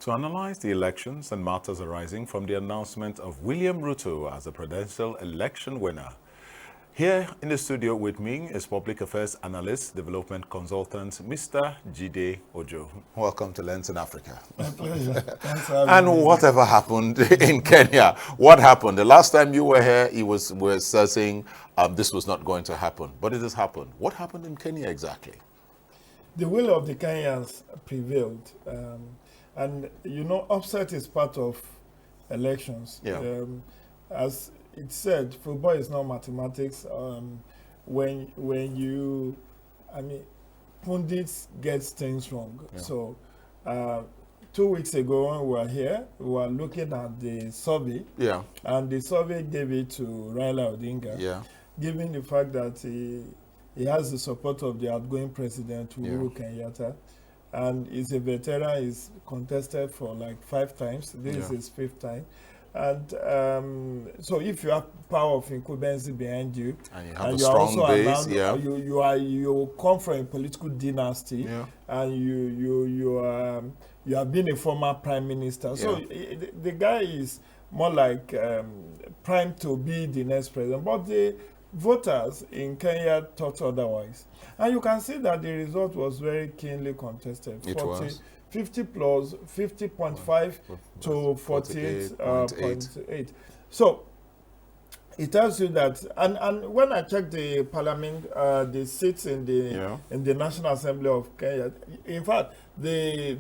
to analyze the elections and matters arising from the announcement of William Ruto as the presidential election winner. Here in the studio with me is public affairs analyst, development consultant, Mr. Jide Ojo. Welcome to Lens in Africa. My pleasure. Thanks for having me. And whatever happened in Kenya? What happened? The last time you were here, we were saying this was not going to happen, but it has happened. What happened in Kenya exactly? The will of the Kenyans prevailed. And, you know, upset is part of elections. Yeah. As it said, football is not mathematics. When you, pundits get things wrong. Yeah. So 2 weeks ago when we were here, we were looking at the survey. Yeah. And the survey gave it to Raila Odinga. Yeah. Given the fact that he has the support of the outgoing president, Uhuru Kenyatta, and he's a veteran, he's contested for like 5 times. This is his 5th time. And so if you have power of incumbency behind you, and you have a strong base, you come from a political dynasty, and you have been a former prime minister. So the guy is more like primed to be the next president. But the voters in Kenya thought otherwise. And you can see that the result was very keenly contested. It was. 50 plus 50.5 to 48.8. So it tells you that, and when I checked the parliament, the seats in the National Assembly of Kenya, in fact, the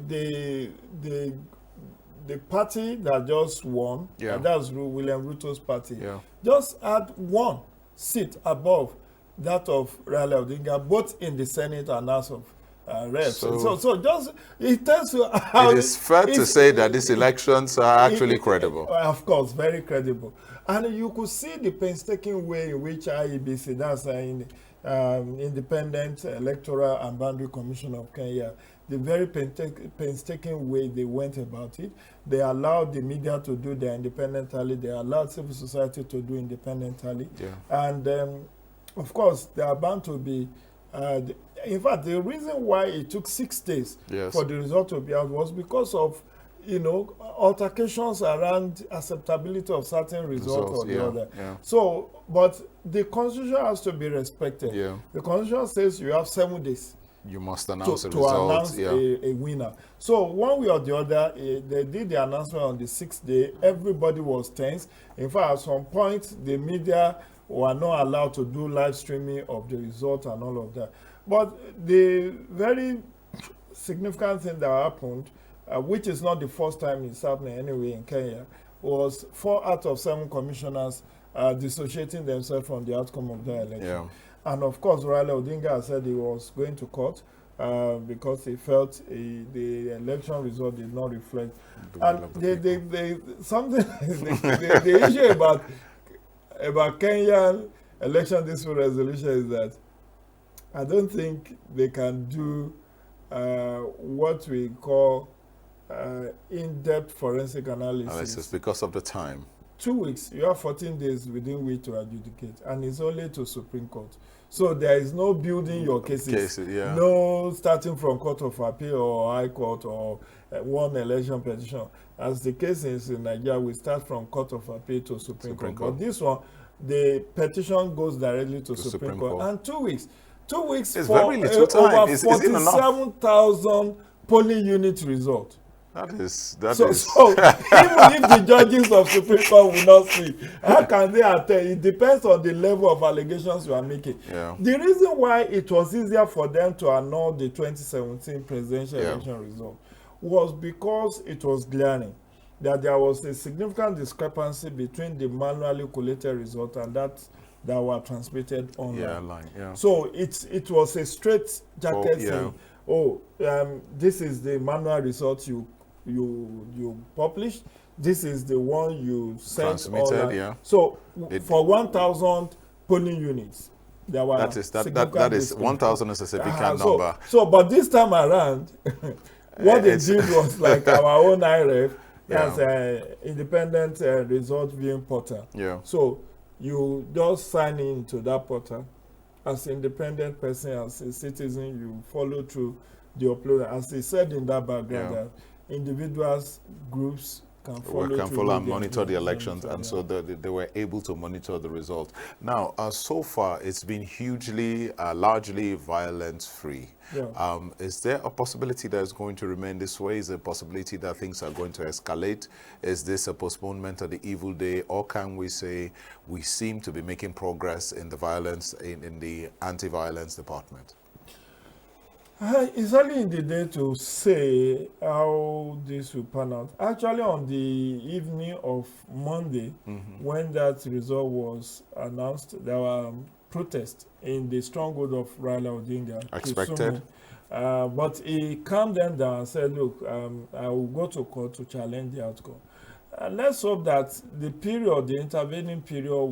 party that just won, and that's William Ruto's party, just had 1 seat above that of Raila Odinga, both in the Senate and House of Reps. So just it tells you how it is fair to say that these elections are actually credible. Of course, very credible. And you could see the painstaking way in which IEBC, that's Independent Electoral and Boundary Commission of Kenya, the very painstaking way they went about it. They allowed the media to do their independent tally. They allowed civil society to do independent tally. And of course, there are bound to be in fact, the reason why it took 6 days for the result to be out was because of, altercations around acceptability of certain results or the other. So, but the constitution has to be respected. The constitution says you have 7 days. You must announce to result. Announce a winner. So one way or the other, they did the announcement on the 6th day. Everybody was tense. In fact, at some point, the media were not allowed to do live streaming of the result and all of that. But the very significant thing that happened, which is not the first time it's happening anyway in Kenya, was 4 out of 7 commissioners dissociating themselves from the outcome of the election. And of course, Raila Odinga said he was going to court because he felt the election result did not reflect. And the issue about Kenyan election dispute resolution is that I don't think they can do what we call in-depth forensic analysis because of the time. 2 weeks, you have 14 days within which to adjudicate, and it's only to Supreme Court. So there is no building your cases, no starting from Court of Appeal or High Court or one election petition. As the case is in Nigeria, we start from Court of Appeal to Supreme Court. But this one, the petition goes directly to Supreme Court. And 2 weeks. 2 weeks it's for very little time. Over 47,000 polling unit result. That is. So even if the judges of Supreme Court will not see, how can they attend? It depends on the level of allegations you are making. The reason why it was easier for them to annul the 2017 presidential election result was because it was glaring that there was a significant discrepancy between the manually collated result and that were transmitted online. So it was a straight jacket saying, this is the manual result you published. This is the one you sent online. So for 1,000 polling units, there were that is 1,000 is a significant number. So, but this time around, what they did was like our own IREF, that's independent result viewing portal. So you just sign into that portal as an independent person, as a citizen. You follow through the upload, as he said in that background. That individuals, groups can follow and monitor the elections, and so they were able to monitor the result. Now, so far, it's been hugely, largely violence-free. Yeah. Is there a possibility that it's going to remain this way? Is there a possibility that things are going to escalate? Is this a postponement of the evil day, or can we say we seem to be making progress in the violence, in the anti-violence department? It's early in the day to say how this will pan out. Actually, on the evening of Monday, when that result was announced, there were protests in the stronghold of Raila Odinga. Expected. But he calmed them down and said, look, I will go to court to challenge the outcome. Let's hope that the period, the intervening period,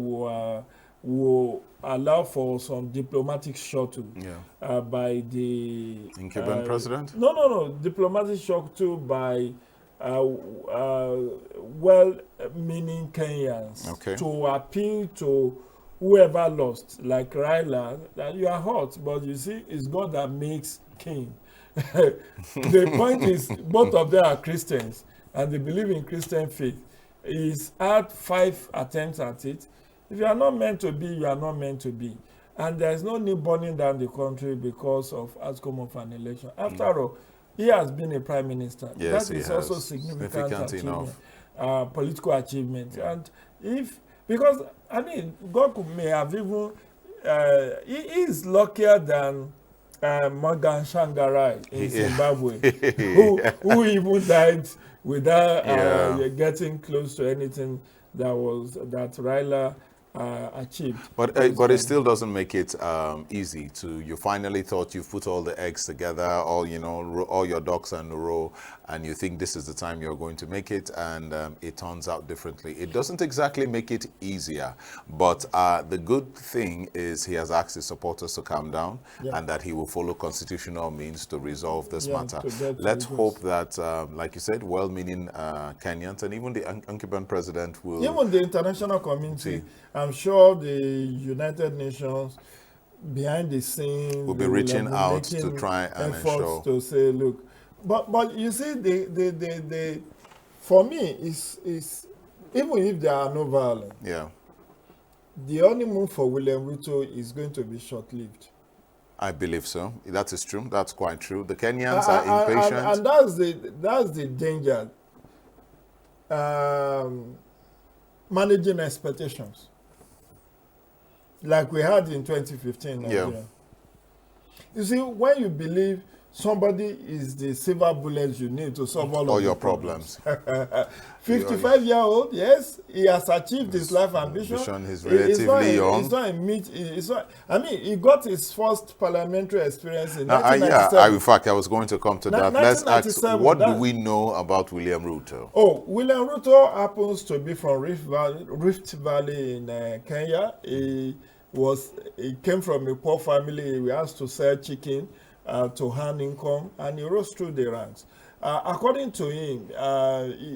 will allow for some diplomatic shuttle by the incumbent president? No. Diplomatic shuttle by well-meaning Kenyans to appeal to whoever lost, like Raila, that you are hot, but you see, it's God that makes king. The point is, both of them are Christians, and they believe in Christian faith. He's had 5 attempts at it. If you are not meant to be, you are not meant to be. And there's no need burning down the country because of outcome of an election. After all, he has been a prime minister. Yes, that is also significant achievement, political achievement. Yeah. And because, I mean, God may have even, he is luckier than Morgan Shangarai in Zimbabwe, who even died without getting close to anything that Raila achieved. But it still doesn't make it easy to, you finally thought you've put all the eggs together, all your ducks in a row, and you think this is the time you're going to make it, and it turns out differently. It doesn't exactly make it easier, but the good thing is he has asked his supporters to calm down and that he will follow constitutional means to resolve this matter. Let's hope that, like you said, well-meaning Kenyans and even the incumbent president will... Even the international community, I'm sure the United Nations behind the scenes will be reaching out to try and ensure to say, look, but you see, the for me is even if there are no violence, the honeymoon for William Ruto is going to be short-lived. I believe so. That is true. That's quite true. The Kenyans are impatient, and that's the danger. Managing expectations, like we had in 2015. You see, when you believe somebody is the silver bullet you need to solve all your problems. 55-year-old, yes, he has achieved his life ambition. He's relatively young. I mean, he got his first parliamentary experience in 1997. In fact, I was going to come to that. Let's ask, what do we know about William Ruto? Oh, William Ruto happens to be from Rift Valley in Kenya. He came from a poor family. He has to sell chicken to earn income, and he rose through the ranks. According to him,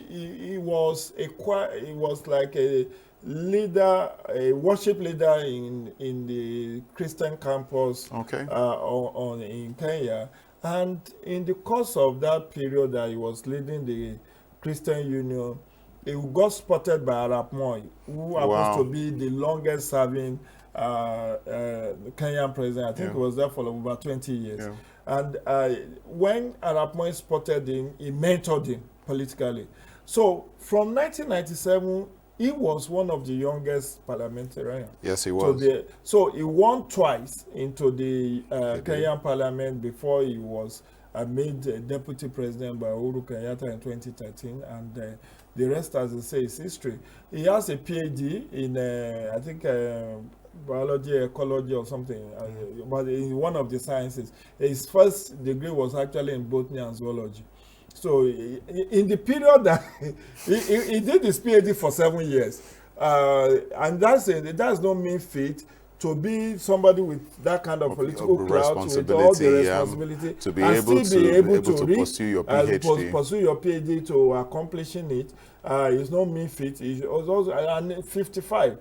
he was like a leader, a worship leader in the Christian campus in Kenya. And in the course of that period that he was leading the Christian Union, he got spotted by Arap Moi, who happens to be the longest serving Kenyan president. I think he was there for over 20 years. And when Arap Moi spotted him, he mentored him politically. So from 1997, he was one of the youngest parliamentarians. Yes, he was. So he won twice into the Kenyan parliament before he was made deputy president by Uhuru Kenyatta in 2013. And the rest, as I say, is history. He has a PhD in, I think, biology, ecology, or something, but in one of the sciences. His first degree was actually in botany and zoology. So in the period that he did his PhD for 7 years, and that's no mean feat to be somebody with that kind of political clout, with all the responsibility, to be able to read, pursue your PhD. Pursue your PhD to accomplishing it. It's no mean feat. He's also 55.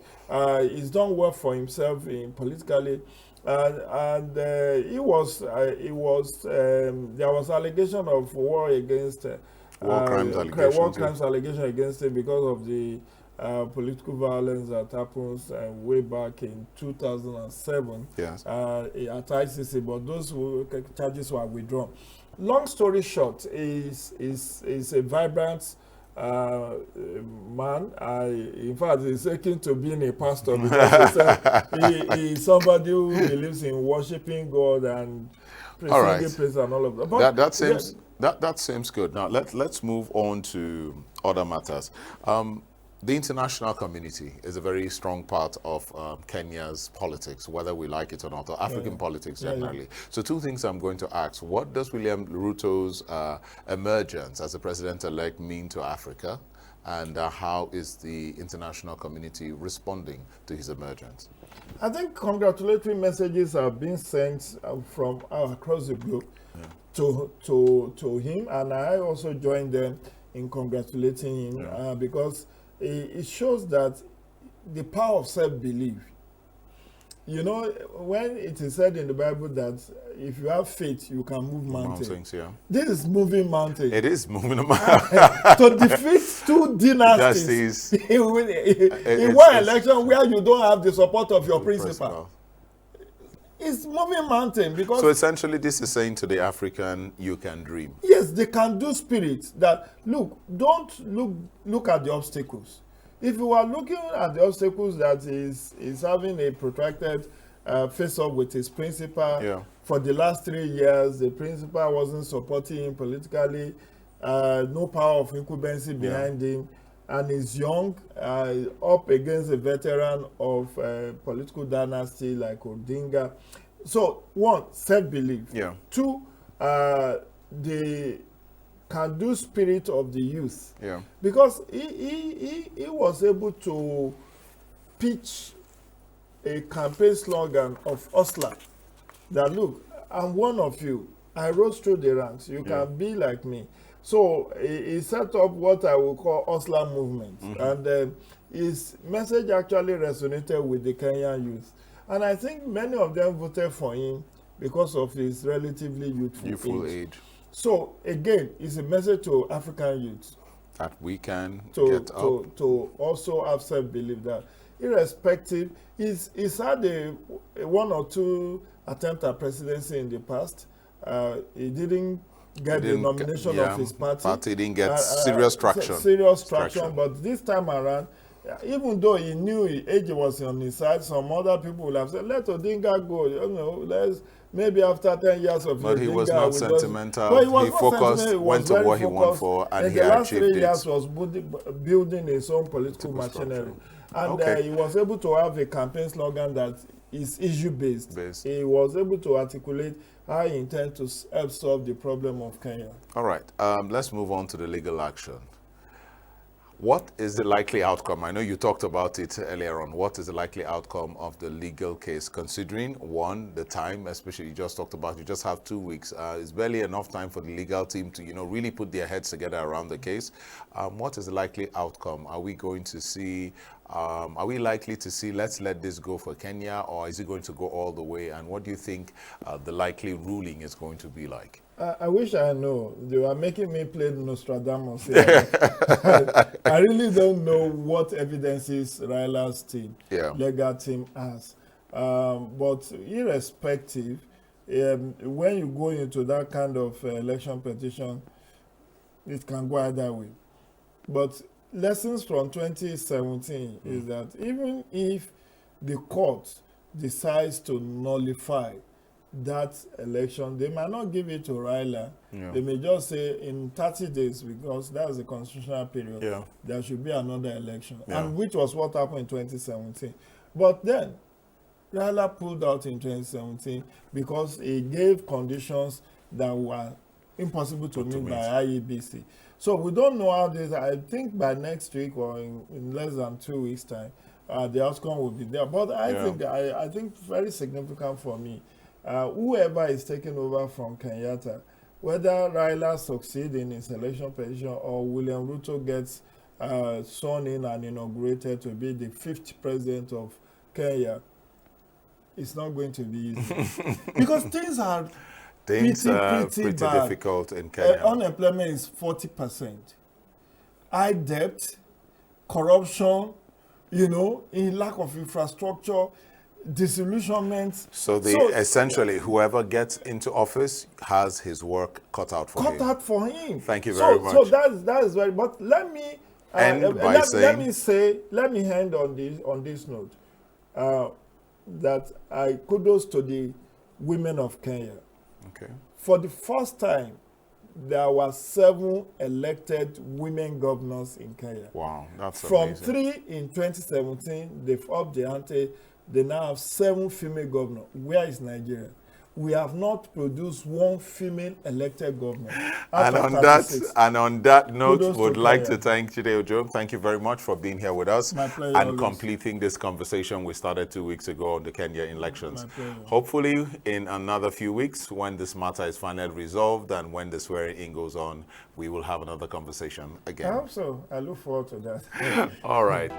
He's done well for himself politically, and there was allegation of war against war crimes allegations against him because of the political violence that happens way back in 2007 yes. At ICC, but those charges were withdrawn. Long story short, is a vibrant man. In fact, he's akin to being a pastor because he is somebody who believes in worshiping God and singing praise and all of that. But that seems good. Now let's move on to other matters. The international community is a very strong part of Kenya's politics, whether we like it or not, or African politics generally. So two things I'm going to ask. What does William Ruto's emergence as a president-elect mean to Africa? And how is the international community responding to his emergence? I think congratulatory messages have been sent from across the globe to him, and I also joined them in congratulating him because it shows that the power of self-belief. You know, when it is said in the Bible that if you have faith, you can move mountains. This is moving mountains. It is moving a mountain. To defeat two dynasties in one election where you don't have the support of your principal. It's moving mountain because... So essentially this is saying to the African, you can dream. Yes, they can do spirit that, look, don't look at the obstacles. If you are looking at the obstacles that is having a protracted face-off with his principal for the last 3 years, the principal wasn't supporting him politically, no power of incumbency behind him, and he's young, up against a veteran of political dynasty like Odinga. So, one, self-belief. Two, the can-do spirit of the youth. Because he was able to pitch a campaign slogan of Hustler that, look, I'm one of you. I rose through the ranks. You can be like me. So he set up what I will call Hustler movement. And his message actually resonated with the Kenyan youth. And I think many of them voted for him because of his relatively youthful age. So again, it's a message to African youth. That we can get up. To also have self-belief that irrespective, he's had one or two attempts at presidency in the past. He didn't get the nomination of his party. Party didn't get serious traction. But this time around, even though he knew age was on his side, some other people will have said, let Odinga go. You know, maybe after 10 years of But Odinga, he was not sentimental. He focused, went to what he wanted for, and he achieved it. The last 3 years was building his own political machinery. And he was able to have a campaign slogan that is issue-based. He was able to articulate how he intends to help solve the problem of Kenya. All right. Let's move on to the legal action. What is the likely outcome? I know you talked about it earlier on. What is the likely outcome of the legal case, considering, one, the time, especially you just talked about, you just have 2 weeks. It's barely enough time for the legal team to, really put their heads together around the case. What is the likely outcome? Are we going to see, are we likely to see, let's let this go for Kenya, or is it going to go all the way? And what do you think the likely ruling is going to be like? I wish I know. They are making me play Nostradamus here. I really don't know what evidences Raila's team, legal team has. But irrespective, when you go into that kind of election petition, it can go either way. But lessons from 2017 is that even if the court decides to nullify that election, they might not give it to Raila. They may just say in 30 days, because that's the constitutional period, there should be another election, and which was what happened in 2017. But then Raila pulled out in 2017 because he gave conditions that were impossible to meet by IEBC. So we don't know how this, I think by next week or in less than 2 weeks' time, the outcome will be there. But I think very significant for me, whoever is taking over from Kenyatta, whether Raila succeeds in his election petition or William Ruto gets sworn in and inaugurated to be the 5th president of Kenya, it's not going to be easy. Because things are Things are pretty bad. difficult in Kenya. Unemployment is 40%. High debt, corruption, you know, in lack of infrastructure, disillusionment. So essentially, whoever gets into office has his work cut out for him. Cut out for him. Thank you very much. So that is very. But let me end by saying, let me end on this note that I kudos to the women of Kenya. Okay. For the first time, there were 7 elected women governors in Kenya. Wow, that's From amazing. 3 in 2017, they've upped the ante. They now have 7 female governors. Where is Nigeria? We have not produced 1 female elected governor. And on that note, would like to thank Chide Ojo. Thank you very much for being here with us. My pleasure, and always. Completing this conversation we started 2 weeks ago on the Kenya elections. My pleasure. Hopefully, in another few weeks, when this matter is finally resolved and when the swearing-in goes on, we will have another conversation again. I hope so. I look forward to that. All right.